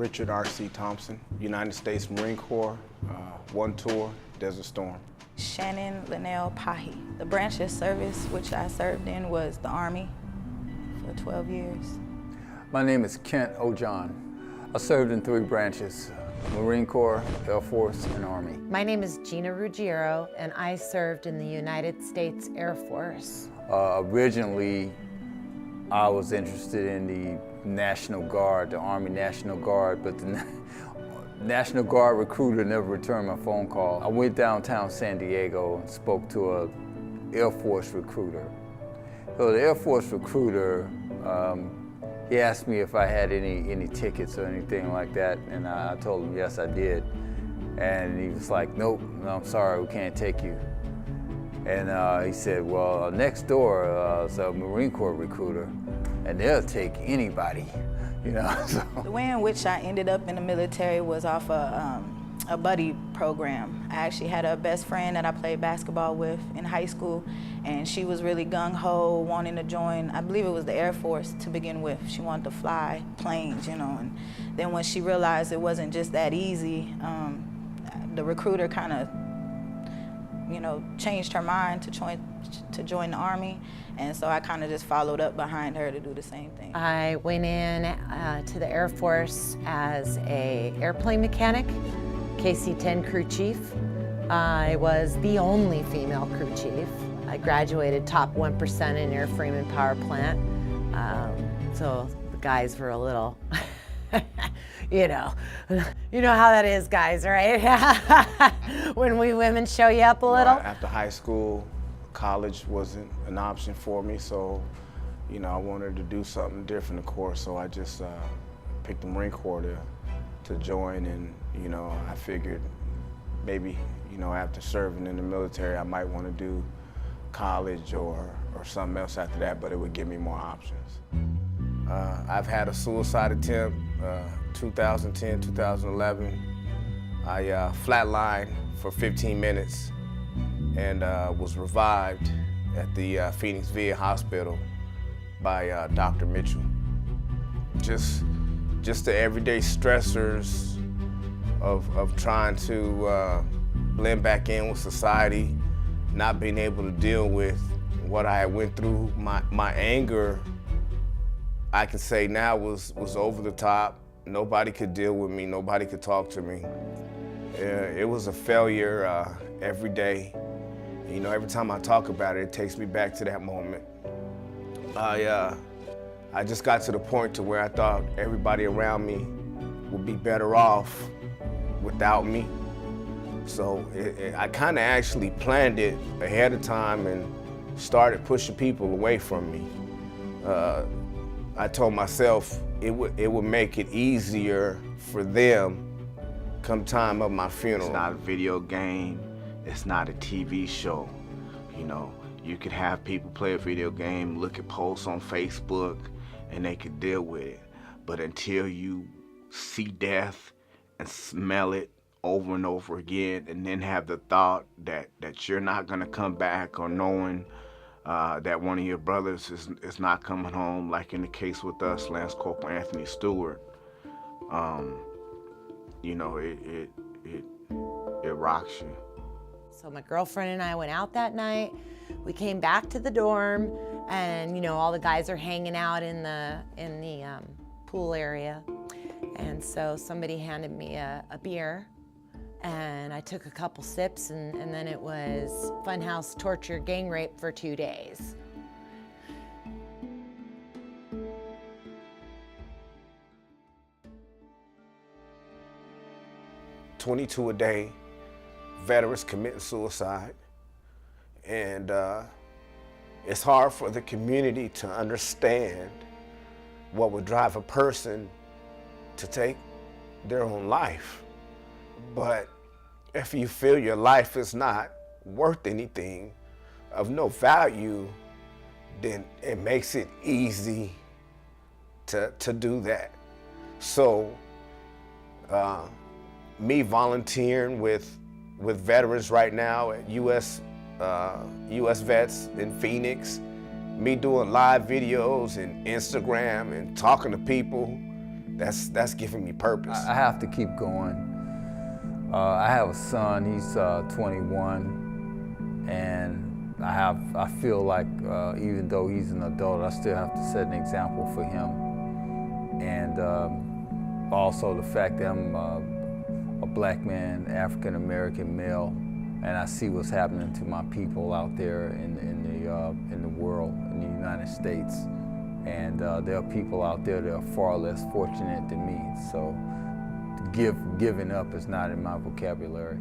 Richard R.C. Thompson, United States Marine Corps, one tour, Desert Storm. Shannon Linnell Pahi. The branch of service which I served in was the Army for 12 years. My name is Kent Ojon. I served in 3 branches, Marine Corps, Air Force, and Army. My name is Gina Ruggiero, and I served in the United States Air Force. Originally, I was interested in the National Guard, the Army National Guard, but the National Guard recruiter never returned my phone call. I went downtown San Diego and spoke to an Air Force recruiter. So the Air Force recruiter, he asked me if I had any tickets or anything like that, and I told him yes, I did. And he was like, nope, no, I'm sorry, we can't take you. And he said, well, next door is a Marine Corps recruiter, and they'll take anybody, you know. So. The way in which I ended up in the military was off a buddy program. I actually had a best friend that I played basketball with in high school, and she was really gung-ho, wanting to join, I believe it was the Air Force to begin with. She wanted to fly planes, you know, and then when she realized it wasn't just that easy, the recruiter kind of, you know, changed her mind to join the Army, and so I kind of just followed up behind her to do the same thing. I went in to the Air Force as a airplane mechanic, KC-10 crew chief. I was the only female crew chief. I graduated top 1% in airframe and power plant, so the guys were a little, you know how that is, guys, right? When we women show you up a little. After high school, college wasn't an option for me, so you know I wanted to do something different, of course. So I just picked the Marine Corps to join, and you know I figured maybe after serving in the military I might want to do college or something else after that, but it would give me more options. I've had a suicide attempt, 2010, 2011. I flatlined for 15 minutes and was revived at the Phoenix VA Hospital by Dr. Mitchell. Just the everyday stressors of trying to blend back in with society, not being able to deal with what I went through. My anger, I can say now, was over the top. Nobody could deal with me, nobody could talk to me. It was a failure every day. You know, every time I talk about it, it takes me back to that moment. I just got to the point to where I thought everybody around me would be better off without me. So I kind of actually planned it ahead of time and started pushing people away from me. I told myself it would make it easier for them come time of my funeral. It's not a video game, it's not a TV show. You know, you could have people play a video game, look at posts on Facebook, and they could deal with it. But until you see death and smell it over and over again, and then have the thought that you're not gonna come back, or knowing that one of your brothers is not coming home, like in the case with us, Lance Corporal Anthony Stewart, you know, it rocks you. So my girlfriend and I went out that night. We came back to the dorm, and you know, all the guys are hanging out in the pool area. And so somebody handed me a beer, and I took a couple sips, and then it was funhouse, torture, gang rape for 2 days. "22 a day, veterans committing suicide, and it's hard for the community to understand what would drive a person to take their own life. But if you feel your life is not worth anything, of no value, then it makes it easy to do that. So me volunteering with veterans right now at US Vets in Phoenix, me doing live videos and Instagram and talking to people that's giving me purpose. I have to keep going. I have a son, he's 21, and I feel like even though he's an adult, I still have to set an example for him. And also the fact that I'm a black man, African American male, and I see what's happening to my people out there in the world, in the United States. And there are people out there that are far less fortunate than me. So giving up is not in my vocabulary.